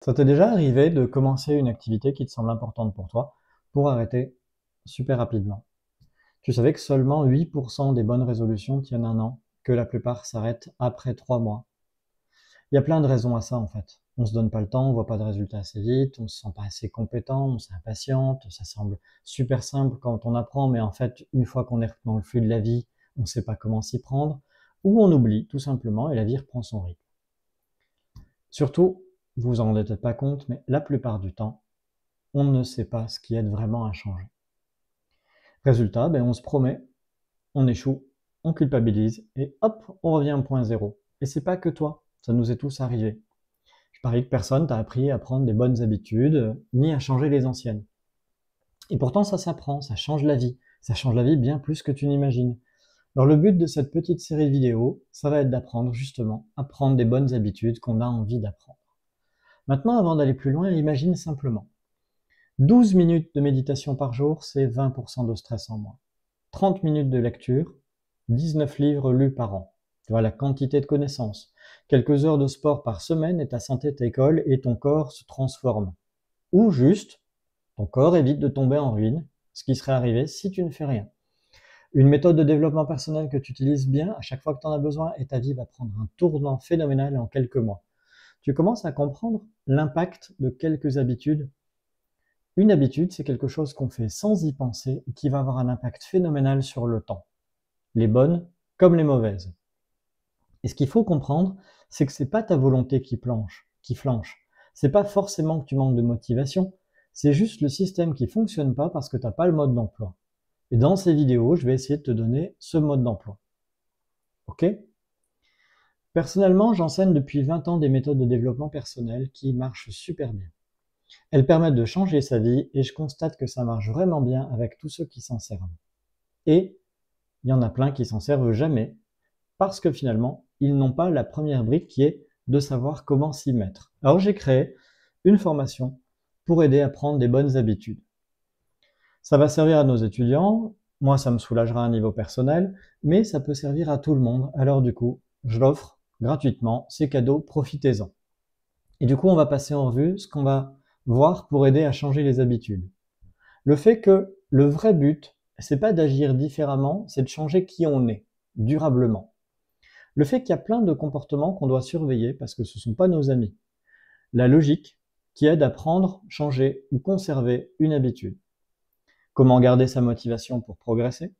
Ça t'est déjà arrivé de commencer une activité qui te semble importante pour toi, pour arrêter super rapidement? Tu savais que seulement 8% des bonnes résolutions tiennent un an, que la plupart s'arrêtent après 3 mois. Il y a plein de raisons à ça en fait. On se donne pas le temps, on voit pas de résultats assez vite, on se sent pas assez compétent, on s'impatiente, ça semble super simple quand on apprend, mais en fait, une fois qu'on est dans le flux de la vie, on sait pas comment s'y prendre, ou on oublie tout simplement et la vie reprend son rythme. Surtout, vous vous en rendez peut-être pas compte, mais la plupart du temps, on ne sait pas ce qui aide vraiment à changer. Résultat, on se promet, on échoue, on culpabilise, et hop, on revient au point zéro. Et c'est pas que toi, ça nous est tous arrivé. Je parie que personne t'a appris à prendre des bonnes habitudes, ni à changer les anciennes. Et pourtant, ça s'apprend, ça change la vie. Ça change la vie bien plus que tu n'imagines. Alors le but de cette petite série de vidéos, ça va être d'apprendre justement à prendre des bonnes habitudes qu'on a envie d'apprendre. Maintenant, avant d'aller plus loin, imagine simplement. 12 minutes de méditation par jour, c'est 20% de stress en moins. 30 minutes de lecture, 19 livres lus par an. Tu vois la quantité de connaissances. Quelques heures de sport par semaine et ta santé t'école et ton corps se transforme. Ou juste, ton corps évite de tomber en ruine, ce qui serait arrivé si tu ne fais rien. Une méthode de développement personnel que tu utilises bien à chaque fois que tu en as besoin et ta vie va prendre un tournant phénoménal en quelques mois. Tu commences à comprendre l'impact de quelques habitudes. Une habitude, c'est quelque chose qu'on fait sans y penser et qui va avoir un impact phénoménal sur le temps. Les bonnes comme les mauvaises. Et ce qu'il faut comprendre, c'est que c'est pas ta volonté qui flanche. C'est pas forcément que tu manques de motivation, c'est juste le système qui fonctionne pas parce que t'as pas le mode d'emploi. Et dans ces vidéos, je vais essayer de te donner ce mode d'emploi. Ok? Personnellement, j'enseigne depuis 20 ans des méthodes de développement personnel qui marchent super bien. Elles permettent de changer sa vie et je constate que ça marche vraiment bien avec tous ceux qui s'en servent. Et il y en a plein qui s'en servent jamais parce que finalement, ils n'ont pas la première brique qui est de savoir comment s'y mettre. Alors j'ai créé une formation pour aider à prendre des bonnes habitudes. Ça va servir à nos étudiants, moi ça me soulagera à un niveau personnel, mais ça peut servir à tout le monde. Alors du coup, je l'offre gratuitement, c'est cadeau, profitez-en. Et du coup, on va passer en revue ce qu'on va voir pour aider à changer les habitudes. Le fait que le vrai but, c'est pas d'agir différemment, c'est de changer qui on est, durablement. Le fait qu'il y a plein de comportements qu'on doit surveiller parce que ce ne sont pas nos amis. La logique qui aide à prendre, changer ou conserver une habitude. Comment garder sa motivation pour progresser.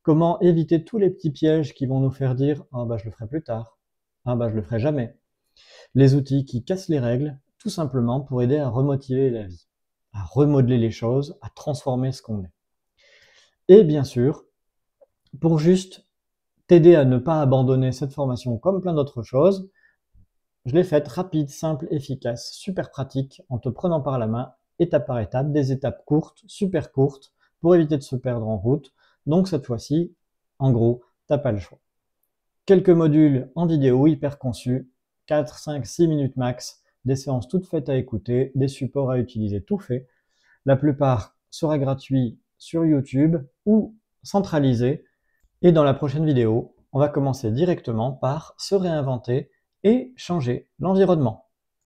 Comment éviter tous les petits pièges qui vont nous faire dire « Ah bah je le ferai plus tard »,« Ah bah je le ferai jamais ». Les outils qui cassent les règles, tout simplement pour aider à remotiver la vie, à remodeler les choses, à transformer ce qu'on est. Et bien sûr, pour juste t'aider à ne pas abandonner cette formation comme plein d'autres choses, je l'ai faite rapide, simple, efficace, super pratique, en te prenant par la main, étape par étape, des étapes courtes, super courtes, pour éviter de se perdre en route. Donc cette fois-ci, en gros, t'as pas le choix. Quelques modules en vidéo hyper conçus, 4, 5, 6 minutes max, des séances toutes faites à écouter, des supports à utiliser tout fait. La plupart sera gratuit sur YouTube ou centralisé. Et dans la prochaine vidéo, on va commencer directement par se réinventer et changer l'environnement.